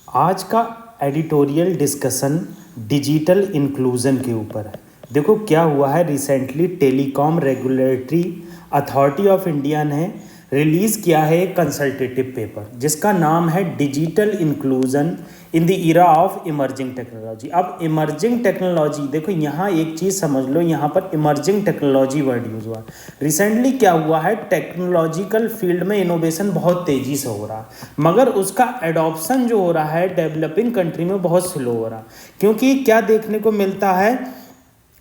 आज का editorial discussion digital inclusion के ऊपर है। देखो क्या हुआ है, recently telecom regulatory authority of India ने रिलीज़ किया है एक कंसल्टेटिव पेपर जिसका नाम है digital inclusion in the era of emerging technology. अब इमर्जिंग टेक्नोलॉजी, देखो यहाँ एक चीज़ समझ लो, यहाँ पर इमर्जिंग टेक्नोलॉजी वर्ड यूज़ हुआ। रिसेंटली क्या हुआ है, टेक्नोलॉजिकल फील्ड में इनोवेशन बहुत तेज़ी से हो रहा है, मगर उसका एडॉप्शन जो हो रहा है डेवलपिंग कंट्री में बहुत स्लो हो रहा है। क्योंकि क्या देखने को मिलता है,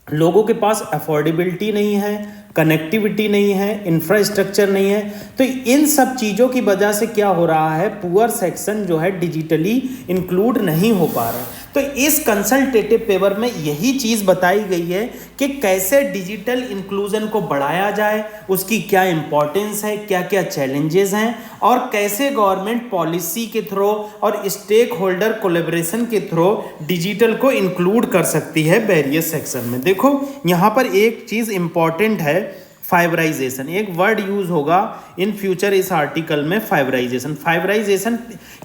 लोगों के पास अफोर्डेबिलिटी नहीं है, कनेक्टिविटी नहीं है, इंफ्रास्ट्रक्चर नहीं है। तो इन सब चीज़ों की वजह से क्या हो रहा है, पुअर सेक्शन जो है डिजिटली इंक्लूड नहीं हो पा रहा है। तो इस कंसल्टेटिव पेपर में यही चीज़ बताई गई है कि कैसे डिजिटल इंक्लूजन को बढ़ाया जाए, उसकी क्या इंपॉर्टेंस है, क्या क्या चैलेंजेस हैं, और कैसे गवर्नमेंट पॉलिसी के थ्रू और स्टेक होल्डर कोलेब्रेशन के थ्रू डिजिटल को इंक्लूड कर सकती है वेरियस सेक्शन में। देखो यहाँ पर एक चीज़ इंपॉर्टेंट है, फाइबराइजेशन। एक वर्ड यूज होगा इन फ्यूचर इस आर्टिकल में, फाइबराइजेशन। फाइबराइजेशन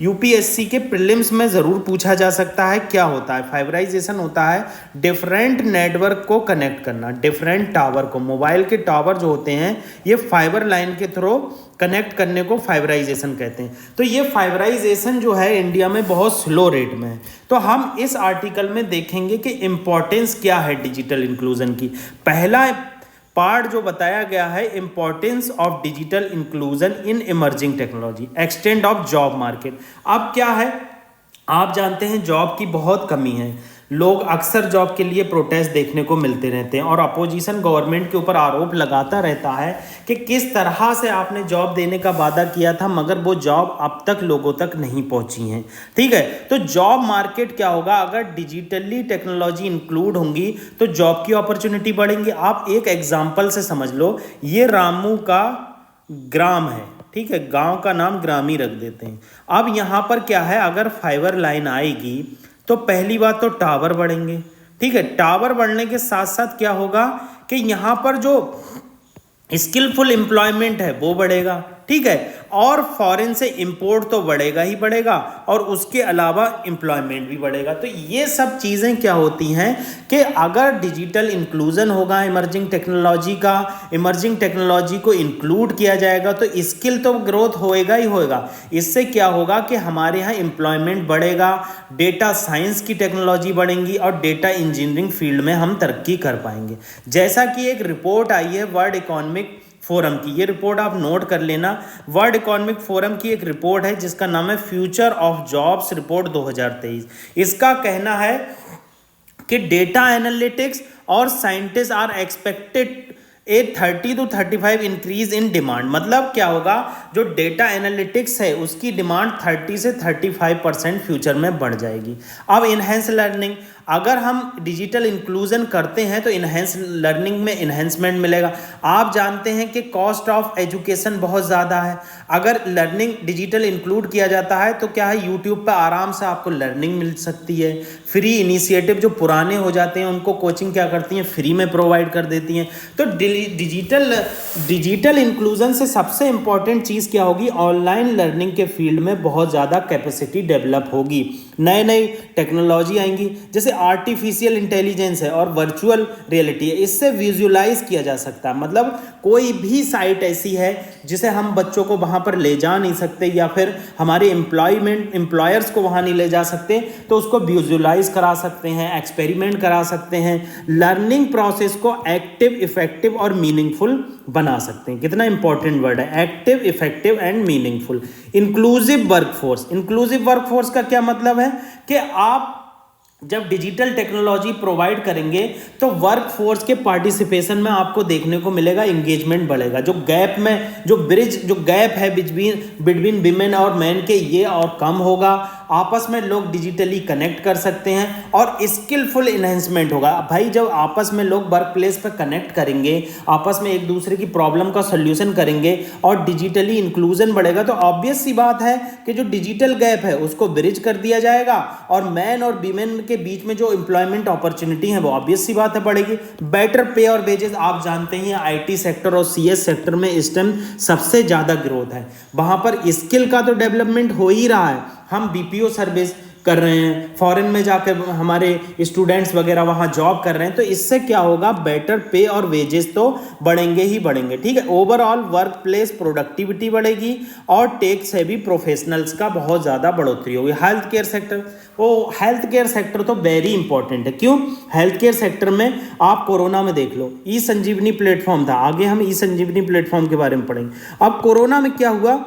यूपीएससी के प्रीलिम्स में ज़रूर पूछा जा सकता है। क्या होता है फाइबराइजेशन? होता है डिफरेंट नेटवर्क को कनेक्ट करना, डिफरेंट टावर को। मोबाइल के टावर जो होते हैं ये फाइबर लाइन के थ्रू कनेक्ट करने को फाइबराइजेशन कहते हैं। तो ये फाइबराइजेशन जो है इंडिया में बहुत स्लो रेट में है। तो हम इस आर्टिकल में देखेंगे कि इंपॉर्टेंस क्या है डिजिटल इंक्लूजन की। पहला पार्ट जो बताया गया है, importance of digital inclusion in emerging technology, extend of job market. अब क्या है, आप जानते हैं जॉब की बहुत कमी है, लोग अक्सर जॉब के लिए प्रोटेस्ट देखने को मिलते रहते हैं और अपोजिशन गवर्नमेंट के ऊपर आरोप लगाता रहता है कि किस तरह से आपने जॉब देने का वादा किया था मगर वो जॉब अब तक लोगों तक नहीं पहुंची हैं। ठीक है, तो जॉब मार्केट क्या होगा, अगर डिजिटली टेक्नोलॉजी इंक्लूड होंगी तो जॉब की अपॉर्चुनिटी बढ़ेंगी। आप एक एग्जाम्पल से समझ लो, ये रामू का ग्राम है, ठीक है, गांव का नाम ग्रामी रख देते हैं। अब यहाँ पर क्या है, अगर फाइबर लाइन आएगी तो पहली बात तो टावर बढ़ेंगे। ठीक है, टावर बढ़ने के साथ साथ क्या होगा कि यहाँ पर जो स्किलफुल एम्प्लॉयमेंट है वो बढ़ेगा। ठीक है, और फॉरेन से इंपोर्ट तो बढ़ेगा ही बढ़ेगा और उसके अलावा एम्प्लॉयमेंट भी बढ़ेगा। तो ये सब चीज़ें क्या होती हैं कि अगर डिजिटल इंक्लूजन होगा इमर्जिंग टेक्नोलॉजी का, इमर्जिंग टेक्नोलॉजी को इंक्लूड किया जाएगा तो स्किल तो ग्रोथ होएगा ही होएगा। इससे क्या होगा कि हमारे यहाँ एम्प्लॉयमेंट बढ़ेगा, डेटा साइंस की टेक्नोलॉजी बढ़ेंगी और डेटा इंजीनियरिंग फील्ड में हम तरक्की कर पाएंगे। जैसा कि एक रिपोर्ट आई है वर्ल्ड इकोनॉमिक फोरम की, ये रिपोर्ट आप नोट कर लेना। वर्ल्ड इकोनॉमिक फोरम की एक रिपोर्ट है जिसका नाम है फ्यूचर ऑफ जॉब्स रिपोर्ट 2023। इसका कहना है कि डेटा एनालिटिक्स और scientist are expected a 30 to 35 increase in demand. मतलब क्या होगा, जो डेटा एनालिटिक्स है उसकी डिमांड 30 से 35% फ्यूचर में बढ़ जाएगी। अब इनहेंस लर्निंग, अगर हम डिजिटल इंक्लूजन करते हैं तो इनहेंस लर्निंग में इन्हेंसमेंट मिलेगा। आप जानते हैं कि कॉस्ट ऑफ एजुकेशन बहुत ज़्यादा है। अगर लर्निंग डिजिटल इंक्लूड किया जाता है तो क्या है, यूट्यूब पर आराम से आपको लर्निंग मिल सकती है। फ्री इनिशिएटिव जो पुराने हो जाते हैं उनको कोचिंग क्या करती हैं, फ्री में प्रोवाइड कर देती हैं। तो डिजिटल इंक्लूजन से सबसे इंपॉर्टेंट चीज़ क्या होगी, ऑनलाइन लर्निंग के फील्ड में बहुत ज़्यादा कैपेसिटी डेवलप होगी। नए नई टेक्नोलॉजी आएंगी, जैसे आर्टिफिशियल इंटेलिजेंस है और वर्चुअल रियलिटी है, इससे विजुअलाइज किया जा सकता है। मतलब कोई भी साइट ऐसी है जिसे हम बच्चों को वहाँ पर ले जा नहीं सकते या फिर हमारे एम्प्लॉयर्स को वहाँ नहीं ले जा सकते, तो उसको विजुअलाइज करा सकते हैं, एक्सपेरिमेंट करा सकते हैं, लर्निंग प्रोसेस को एक्टिव, इफेक्टिव और मीनिंगफुल बना सकते हैं। कितना इंपॉर्टेंट वर्ड है, active, effective and meaningful. Inclusive workforce, inclusive workforce का क्या मतलब है कि आप जब डिजिटल टेक्नोलॉजी प्रोवाइड करेंगे तो वर्क फोर्स के पार्टिसिपेशन में आपको देखने को मिलेगा एंगेजमेंट बढ़ेगा। जो गैप में जो गैप है बिटवीन विमेन और मैन के, ये और कम होगा। आपस में लोग डिजिटली कनेक्ट कर सकते हैं और स्किलफुल इन्हेंसमेंट होगा। भाई जब आपस में लोग वर्क प्लेस पर कनेक्ट करेंगे, आपस में एक दूसरे की प्रॉब्लम का सोल्यूशन करेंगे और डिजिटली इंक्लूजन बढ़ेगा तो ऑब्वियस सी बात है कि जो डिजिटल गैप है उसको ब्रिज कर दिया जाएगा और मैन और वीमेन के बीच में जो एम्प्लॉयमेंट अपॉर्चुनिटी है वो ऑब्वियस सी बात है बढ़ेगी। बेटर पे और वेजेस, आप जानते हैं आईटी सेक्टर और सीएस सेक्टर में इस टाइम सबसे ज़्यादा ग्रोथ है, वहाँ पर स्किल का तो डेवलपमेंट हो ही रहा है। हम बीपीओ सर्विस कर रहे हैं, फॉरेन में जाकर हमारे स्टूडेंट्स वगैरह वहाँ जॉब कर रहे हैं, तो इससे क्या होगा, बेटर पे और वेजेस तो बढ़ेंगे ही बढ़ेंगे, ठीक है। ओवरऑल वर्क प्लेस प्रोडक्टिविटी बढ़ेगी और टेक्स हैवी प्रोफेशनल्स का बहुत ज़्यादा बढ़ोतरी होगी। हेल्थ केयर सेक्टर, वो हेल्थ केयर सेक्टर तो वेरी इंपॉर्टेंट है। क्यों? हेल्थ केयर सेक्टर में आप कोरोना में देख लो, ई संजीवनी प्लेटफॉर्म था, आगे हम ई संजीवनी प्लेटफॉर्म के बारे में पढ़ेंगे। अब कोरोना में क्या हुआ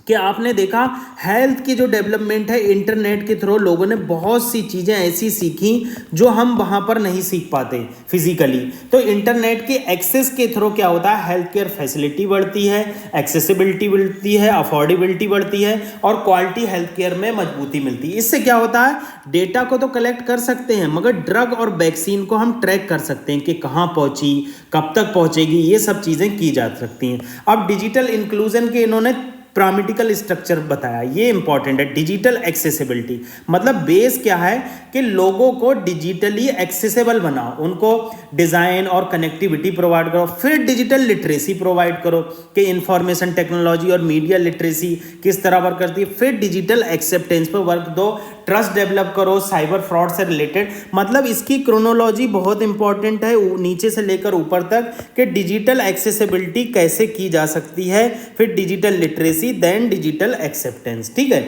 कि आपने देखा हेल्थ की जो डेवलपमेंट है, इंटरनेट के थ्रू लोगों ने बहुत सी चीज़ें ऐसी सीखी जो हम वहाँ पर नहीं सीख पाते फिजिकली। तो इंटरनेट के एक्सेस के थ्रू क्या होता है, हेल्थ केयर फैसिलिटी बढ़ती है, एक्सेसिबिलिटी बढ़ती है, अफोर्डेबिलिटी बढ़ती है और क्वालिटी हेल्थ केयर में मजबूती मिलती है। इससे क्या होता है, डेटा को तो कलेक्ट कर सकते हैं मगर ड्रग और वैक्सीन को हम ट्रैक कर सकते हैं कि कहाँ पहुँची, कब तक पहुँचेगी, ये सब चीज़ें की जा सकती हैं। अब डिजिटल इंक्लूजन के इन्होंने पिरामिडिकल स्ट्रक्चर बताया, ये इंपॉर्टेंट है। डिजिटल एक्सेसिबिलिटी मतलब बेस क्या है कि लोगों को डिजिटली एक्सेसिबल बनाओ, उनको डिज़ाइन और कनेक्टिविटी प्रोवाइड करो, फिर डिजिटल लिटरेसी प्रोवाइड करो कि इंफॉर्मेशन टेक्नोलॉजी और मीडिया लिटरेसी किस तरह वर्क करती है, फिर डिजिटल एक्सेप्टेंस पर वर्क दो, ट्रस्ट डेवलप करो साइबर फ्रॉड से रिलेटेड। मतलब इसकी क्रोनोलॉजी बहुत इंपॉर्टेंट है नीचे से लेकर ऊपर तक कि डिजिटल एक्सेसिबिलिटी कैसे की जा सकती है, फिर digital literacy, then digital acceptance, ठीक है।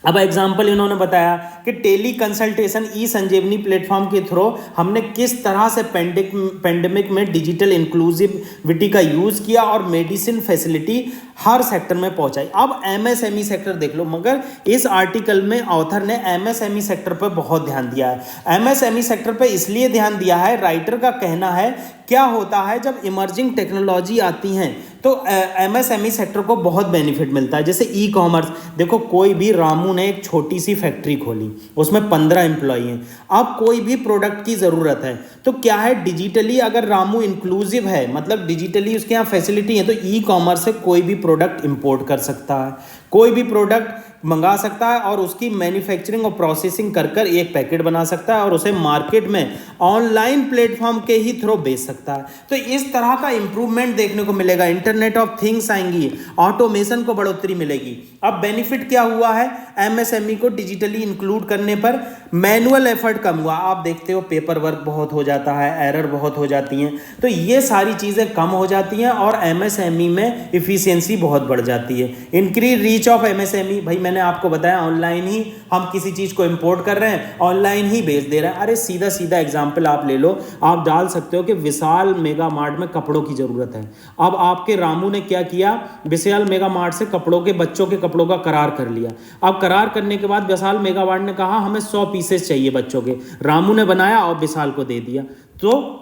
अब एग्जाम्पल इन्होंने बताया कि tele consultation e Sanjeevani platform के थ्रू हमने किस तरह से पेंडेमिक में डिजिटल इंक्लूसिविटी का यूज़ किया और मेडिसिन फैसिलिटी हर सेक्टर में पहुंचाई। अब एमएसएमई सेक्टर देख लो, मगर इस आर्टिकल में ऑथर ने एमएसएमई सेक्टर पर बहुत ध्यान दिया है। एमएसएमई सेक्टर पर इसलिए ध्यान दिया है, राइटर का कहना है क्या होता है जब इमर्जिंग टेक्नोलॉजी आती हैं तो एमएसएमई सेक्टर को बहुत बेनिफिट मिलता है। जैसे ई कॉमर्स देखो, कोई भी रामू ने एक छोटी सी फैक्ट्री खोली, उसमें 15 एम्प्लॉय हैं। अब कोई भी प्रोडक्ट की ज़रूरत है तो क्या है, डिजिटली अगर रामू इंक्लूसिव है, मतलब डिजिटली उसके यहाँ फैसिलिटी है, तो ई कॉमर्स से कोई भी प्रोडक्ट इंपोर्ट कर सकता है, कोई भी प्रोडक्ट मंगा सकता है और उसकी मैन्युफैक्चरिंग और प्रोसेसिंग कर कर एक पैकेट बना सकता है और उसे मार्केट में ऑनलाइन प्लेटफॉर्म के ही थ्रू बेच सकता है। तो इस तरह का इंप्रूवमेंट देखने को मिलेगा, इंटरनेट ऑफ थिंग्स आएंगी, ऑटोमेशन को बढ़ोतरी मिलेगी। अब बेनिफिट क्या हुआ है, एमएसएमई को डिजिटली इंक्लूड करने पर मैनुअल एफर्ट कम हुआ। आप देखते हो पेपर वर्क बहुत हो जाता है, एरर बहुत हो जाती हैं, तो ये सारी चीज़ें कम हो जाती हैं और एमएसएमई में इफिशियंसी बहुत बढ़ जाती है। इंक्रीज रीच ऑफ एमएसएमई, भाई मैंने आपको बताया ऑनलाइन ही हम किसी चीज़ को इंपोर्ट कर रहे हैं, ऑनलाइन ही बेच दे रहे हैं। अरे सीधा सीधा एग्जांपल आप ले लो, आप डाल सकते हो कि विशाल मेगा मार्ट में कपड़ों की ज़रूरत है। अब आपके रामू ने क्या किया, विशाल मेगा मार्ट से कपड़ों के, बच्चों के कपड़ों का करार कर लिया। अब करार करने के बाद विशाल मेगा मार्ट ने कहा हमें 100 पीसेस चाहिए बच्चों के, रामू ने बनाया और विशाल को दे दिया। तो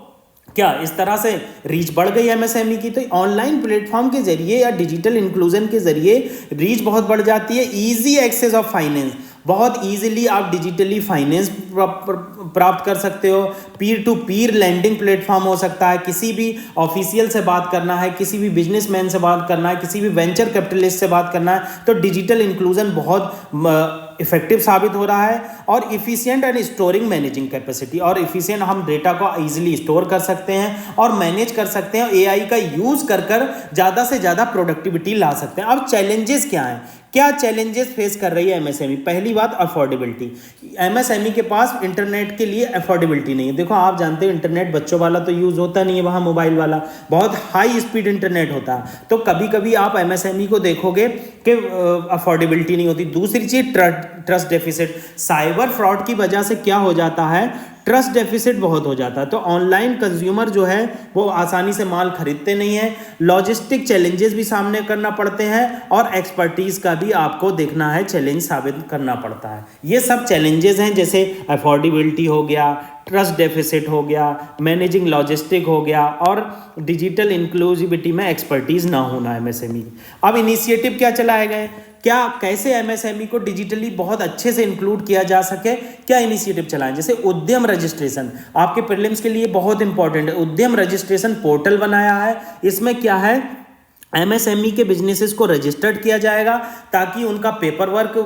क्या इस तरह से रीच बढ़ गई एमएसएमई की। तो ऑनलाइन प्लेटफॉर्म के जरिए या डिजिटल इंक्लूजन के जरिए रीच बहुत बढ़ जाती है। इजी एक्सेस ऑफ फाइनेंस, बहुत इजीली आप डिजिटली फाइनेंस प्राप्त कर सकते हो। पीर टू पीर लैंडिंग प्लेटफॉर्म हो सकता है, किसी भी ऑफिशियल से बात करना है, किसी भी बिजनेसमैन से बात करना है, किसी भी वेंचर कैपिटलिस्ट से बात करना है, तो डिजिटल इंक्लूजन बहुत इफेक्टिव साबित हो रहा है। और efficient and storing managing capacity, और इफिशिएंट हम डेटा को इजीली स्टोर कर सकते हैं और मैनेज कर सकते हैं, एआई का यूज कर कर ज़्यादा से ज़्यादा प्रोडक्टिविटी ला सकते हैं। अब चैलेंजेस क्या हैं, क्या चैलेंजेस फेस कर रही है एमएसएमई। पहली बात अफोर्डेबिलिटी, एमएसएमई के पास इंटरनेट के लिए अफोर्डेबिलिटी नहीं है। देखो आप जानते हो इंटरनेट बच्चों वाला तो यूज़ होता नहीं है, वहाँ मोबाइल वाला बहुत हाई स्पीड इंटरनेट होता है, तो कभी कभी आप एमएसएमई को देखोगे कि अफोर्डेबिलिटी नहीं होती। दूसरी चीज़ ट्रस्ट डेफिसिट, साइबर फ्रॉड की वजह से क्या हो जाता है, ट्रस्ट डेफिसिट बहुत हो जाता है, तो ऑनलाइन कंज्यूमर जो है वो आसानी से माल खरीदते नहीं है। लॉजिस्टिक चैलेंजेस भी सामने करना पड़ते हैं और एक्सपर्टीज का भी आपको देखना है, चैलेंज साबित करना पड़ता है। ये सब चैलेंजेस हैं, जैसे अफोर्डेबिलिटी हो गया, ट्रस्ट डेफिसिट हो गया, मैनेजिंग लॉजिस्टिक हो गया और डिजिटल इंक्लूसिविटी में एक्सपर्टीज ना होना एमएसएमई। अब इनिशिएटिव क्या चलाए गए, क्या कैसे एमएसएमई को डिजिटली बहुत अच्छे से इंक्लूड किया जा सके, क्या इनिशिएटिव चलाएं। जैसे उद्यम रजिस्ट्रेशन आपके प्रीलिम्स के लिए बहुत इंपॉर्टेंट है। उद्यम रजिस्ट्रेशन पोर्टल बनाया है, इसमें क्या है, एमएसएमई के बिजनेसेस को रजिस्टर्ड किया जाएगा ताकि उनका पेपर वर्क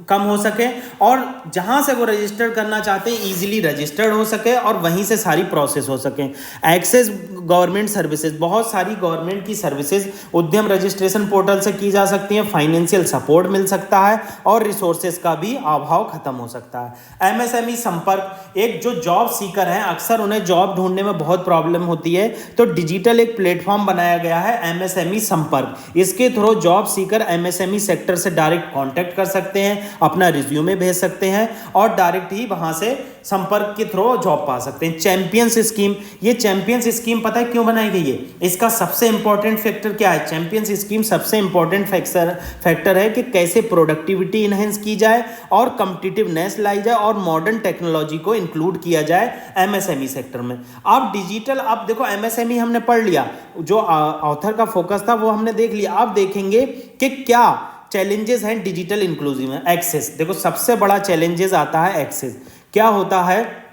कम हो सके और जहां से वो रजिस्टर करना चाहते हैं इजीली रजिस्टर्ड हो सके और वहीं से सारी प्रोसेस हो सके। एक्सेस गवर्नमेंट सर्विसेज, बहुत सारी गवर्नमेंट की सर्विसेज उद्यम रजिस्ट्रेशन पोर्टल से की जा सकती हैं। फाइनेंशियल सपोर्ट मिल सकता है और रिसोर्सेज का भी अभाव खत्म हो सकता है। एमएसएमई संपर्क, एक जो जॉब सीकर हैं अक्सर उन्हें जॉब ढूंढने में बहुत प्रॉब्लम होती है, तो डिजिटल एक प्लेटफॉर्म बनाया गया है एमएसएमई संपर्क। इसके through job seeker MSME sector से डायरेक्ट कांटेक्ट कर सकते हैं, अपना रिज्यूमे भेज सकते हैं और डायरेक्ट ही वहां से संपर्क के थ्रू जॉब पा सकते हैं। चैंपियंस स्कीम, ये चैंपियंस स्कीम पता है क्यों बनाई गई है? इसका सबसे इंपॉर्टेंट फैक्टर क्या है? चैंपियंस स्कीम सबसे इंपॉर्टेंट फैक्टर है कि कैसे प्रोडक्टिविटी इनहेंस की जाए और कॉम्पिटिटिवनेस लाई जाए और मॉडर्न टेक्नोलॉजी को इंक्लूड किया जाए एमएसएमई सेक्टर में। अब डिजिटल, अब देखो एमएसएमई हमने पढ़ लिया, जो ऑथर का फोकस था वो हमने देख लिया। अब देखेंगे कि क्या चैलेंजेस हैं डिजिटल इंक्लूसिव में। एक्सेस, देखो सबसे बड़ा चैलेंजेस आता है एक्सेस। क्या होता है,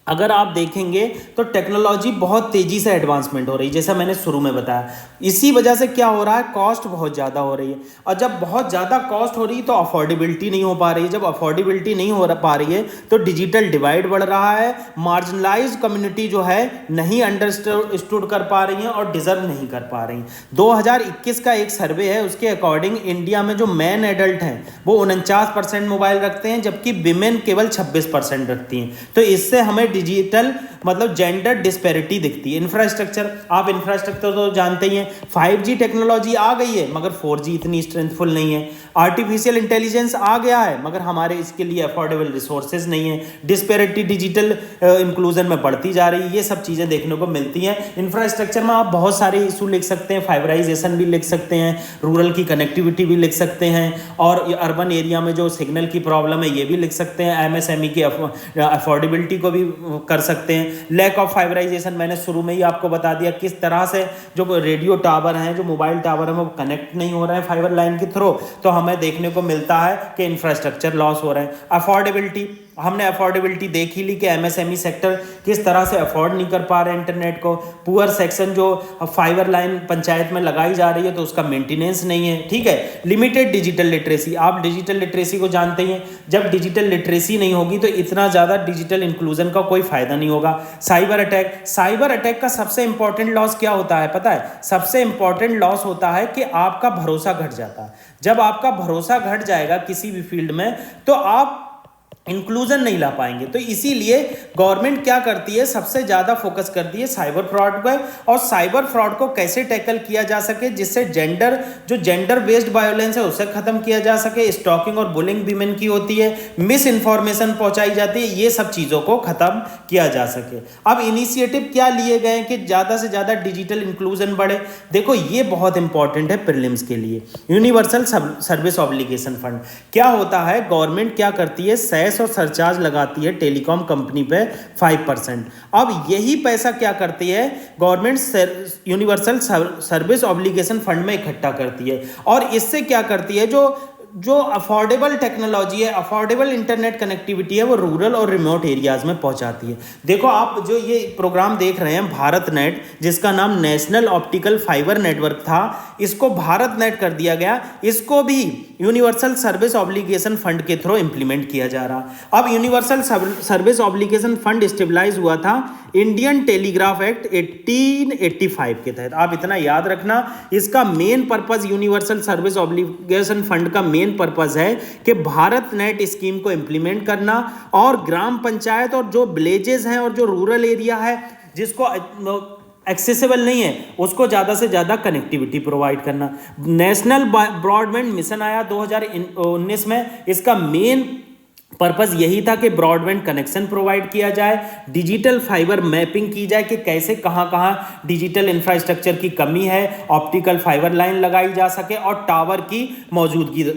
अगर आप देखेंगे तो टेक्नोलॉजी बहुत तेजी से एडवांसमेंट हो रही है, जैसा मैंने शुरू में बताया। इसी वजह से क्या हो रहा है, कॉस्ट बहुत ज़्यादा हो रही है और जब बहुत ज़्यादा कॉस्ट हो रही है तो अफोर्डेबिलिटी नहीं हो पा रही है। जब अफोर्डेबिलिटी नहीं हो पा रही है तो डिजिटल डिवाइड बढ़ रहा है। मार्जिनलाइज कम्युनिटी जो है नहीं अंडरस्टूड कर पा रही है और डिजर्व नहीं कर पा रही। 2021 का एक सर्वे है, उसके अकॉर्डिंग इंडिया में जो मैन एडल्ट हैं वो 49% मोबाइल रखते हैं, जबकि विमेन केवल 26% रखती हैं। तो इससे हमें डिजिटल मतलब जेंडर डिस्पैरिटी दिखती है। इंफ्रास्ट्रक्चर, आप इंफ्रास्ट्रक्चर तो जानते ही हैं, 5G टेक्नोलॉजी आ गई है मगर 4G इतनी स्ट्रेंथफुल नहीं है। आर्टिफिशियल इंटेलिजेंस आ गया है मगर हमारे इसके लिए अफोर्डेबल रिसोर्सेज नहीं है। डिस्पैरिटी डिजिटल इंक्लूजन में बढ़ती जा रही है। ये सब चीज़ें देखने को मिलती हैं। इंफ्रास्ट्रक्चर में आप बहुत सारे इशू लिख सकते हैं, फाइबराइजेशन भी लिख सकते हैं, रूरल की कनेक्टिविटी भी लिख सकते हैं और अर्बन एरिया में जो सिग्नल की प्रॉब्लम है ये भी लिख सकते हैं। एमएसएमई की अफोर्डेबिलिटी को भी कर सकते हैं। लैक ऑफ फाइबराइजेशन, मैंने शुरू में ही आपको बता दिया किस तरह से जो रेडियो टावर हैं, जो मोबाइल टावर हैं वो कनेक्ट नहीं हो रहे हैं फाइबर लाइन के थ्रू, तो हमें देखने को मिलता है कि इंफ्रास्ट्रक्चर लॉस हो रहे हैं। अफोर्डेबिलिटी, हमने अफोर्डेबिलिटी देख ही ली कि एमएसएमई सेक्टर किस तरह से अफोर्ड नहीं कर पा रहे इंटरनेट को। पुअर सेक्शन, जो फाइबर लाइन पंचायत में लगाई जा रही है तो उसका मेंटेनेंस नहीं है। ठीक है। लिमिटेड डिजिटल लिटरेसी, आप डिजिटल लिटरेसी को जानते ही हैं, जब डिजिटल लिटरेसी नहीं होगी तो इतना ज़्यादा डिजिटल इंक्लूजन का कोई फायदा नहीं होगा। साइबर अटैक, साइबर अटैक का सबसे इंपॉर्टेंट लॉस क्या होता है पता है? सबसे इंपॉर्टेंट लॉस होता है कि आपका भरोसा घट जाता है। जब आपका भरोसा घट जाएगा किसी भी फील्ड में तो आप इंक्लूजन नहीं ला पाएंगे। तो इसीलिए गवर्नमेंट क्या करती है, सबसे ज्यादा फोकस करती है साइबर फ्रॉड पर, और साइबर फ्रॉड को कैसे टैकल किया जा सके जिससे जेंडर बेस्ड वायलेंस है उसे खत्म किया जा सके। स्टॉकिंग और बुलिंग विमेन की होती है, मिस इन्फॉर्मेशन पहुंचाई जाती है, ये सब चीजों को खत्म किया जा सके। अब इनिशिएटिव क्या लिए गए कि ज्यादा से ज्यादा डिजिटल इंक्लूजन बढ़े? देखो ये बहुत इंपॉर्टेंट है प्रीलिम्स के लिए। यूनिवर्सल सर्विस ऑब्लिगेशन फंड क्या होता है, गवर्नमेंट क्या करती है, सेस और सरचार्ज लगाती है टेलीकॉम कंपनी पे 5%। अब यही पैसा क्या करती है government, universal service obligation fund में इकट्ठा करती है और इससे क्या करती है, जो अफोर्डेबल टेक्नोलॉजी है, अफोर्डेबल इंटरनेट कनेक्टिविटी है, वो रूरल और रिमोट एरियाज में पहुंचाती है। देखो आप जो ये प्रोग्राम देख रहे हैं भारत नेट, जिसका नाम नेशनल ऑप्टिकल फाइबर नेटवर्क था, इसको भारत नेट कर दिया गया। इसको भी यूनिवर्सल सर्विस ऑब्लिगेशन फंड के थ्रू इंप्लीमेंट किया जा रहा। अब universal service obligation fund stabilize हुआ था इंडियन टेलीग्राफ एक्ट 1885 के तहत। आप इतना याद रखना, इसका main purpose, universal service obligation fund का मेन पर्पस है कि भारत नेट स्कीम को इंप्लीमेंट करना और ग्राम पंचायत और जो विलेजेस हैं और जो रूरल एरिया है जिसको एक्सेसिबल नहीं है उसको ज़्यादा से ज़्यादा कनेक्टिविटी प्रोवाइड करना। नेशनल ब्रॉडबैंड मिशन आया 2019 में। इसका मेन पर्पस यही था कि ब्रॉडबैंड कनेक्शन प्रोवाइड किया जाए, डिजिटल फाइबर मैपिंग की जाए कि कैसे कहाँ डिजिटल इंफ्रास्ट्रक्चर की कमी है, ऑप्टिकल फाइबर लाइन लगाई जा सके और टावर की मौजूदगी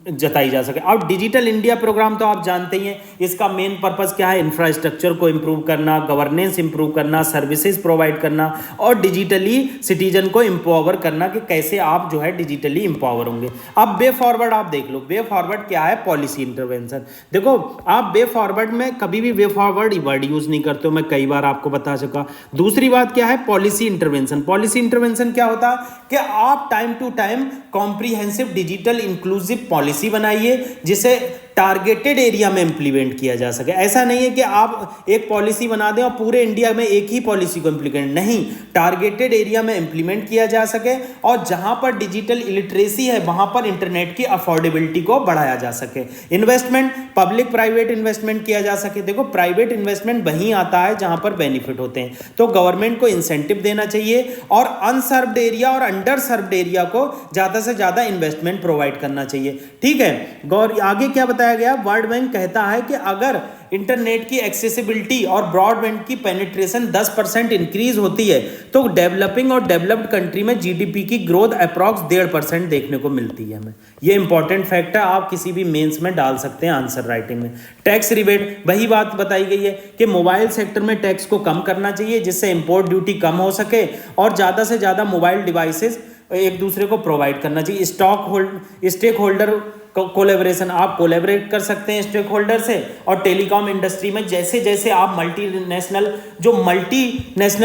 जताई जा सके। अब डिजिटल इंडिया प्रोग्राम तो आप जानते ही हैं, इसका मेन पर्पस क्या है, इंफ्रास्ट्रक्चर को इंप्रूव करना, गवर्नेंस इंप्रूव करना, सर्विसेज प्रोवाइड करना और डिजिटली सिटीजन को एम्पावर करना कि कैसे आप जो है डिजिटली एम्पावर होंगे। अब वे फॉरवर्ड आप देख लो, वे फॉरवर्ड क्या है, पॉलिसी इंटरवेंशन। देखो आप वे फॉरवर्ड में कभी भी वे फॉरवर्ड वर्ड यूज नहीं करते हो, मैं कई बार आपको बता चुका। दूसरी बात क्या है, पॉलिसी इंटरवेंशन। पॉलिसी इंटरवेंशन क्या होता है कि आप time to time comprehensive digital inclusive policy बनाइए जिसे टारगेटेड एरिया में इम्प्लीमेंट किया जा सके। ऐसा नहीं है कि आप एक पॉलिसी बना दें और पूरे इंडिया में एक ही पॉलिसी को इम्प्लीमेंट, नहीं, टारगेटेड एरिया में इम्प्लीमेंट किया जा सके और जहां पर डिजिटल इलिटरेसी है वहां पर इंटरनेट की अफोर्डेबिलिटी को बढ़ाया जा सके। इन्वेस्टमेंट, पब्लिक प्राइवेट इन्वेस्टमेंट किया जा सके। देखो प्राइवेट इन्वेस्टमेंट वहीं आता है जहां पर बेनिफिट होते हैं, तो गवर्नमेंट को इंसेंटिव देना चाहिए और अनसर्व्ड एरिया और अंडर सर्व्ड एरिया को ज्यादा से ज्यादा इन्वेस्टमेंट प्रोवाइड करना चाहिए। ठीक है, गौर आगे क्या बताया गया, वर्ल्ड बैंक कहता है कि अगर इंटरनेट की एक्सेसिबिलिटी और ब्रॉडबैंड की पेनिट्रेशन 10% इंक्रीज होती है तो डेवलपिंग और डेवलप्ड कंट्री में जीडीपी की ग्रोथ अप्रॉक्स 1.5% देखने को मिलती है हमें। ये इंपॉर्टेंट फैक्ट है, आप किसी भी मेंस में डाल सकते हैं आंसर राइटिंग में। टैक्स रिबेट, वही बात बताई गई है कि मोबाइल सेक्टर में टैक्स को कम करना चाहिए जिससे इंपोर्ट ड्यूटी कम हो सके और ज़्यादा से ज़्यादा मोबाइल डिवाइसेस एक दूसरे को प्रोवाइड करना चाहिए। स्टेक होल्डर कोलैबोरेशन, आप कोलैबोरेट कर सकते हैं स्टेक होल्डर से, और टेलीकॉम इंडस्ट्री में जैसे जैसे आप मल्टीनेशनल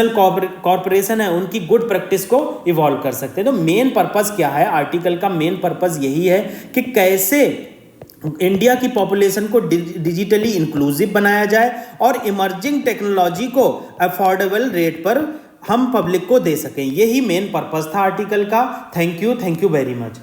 कॉरपोरेशन है उनकी गुड प्रैक्टिस को इवॉल्व कर सकते हैं। तो मेन पर्पस क्या है आर्टिकल का, मेन पर्पस यही है कि कैसे इंडिया की पॉपुलेशन को डिजिटली इंक्लूसिव बनाया जाए और इमर्जिंग टेक्नोलॉजी को अफोर्डेबल रेट पर हम पब्लिक को दे सकें। यही मेन पर्पस था आर्टिकल का। Thank you very much.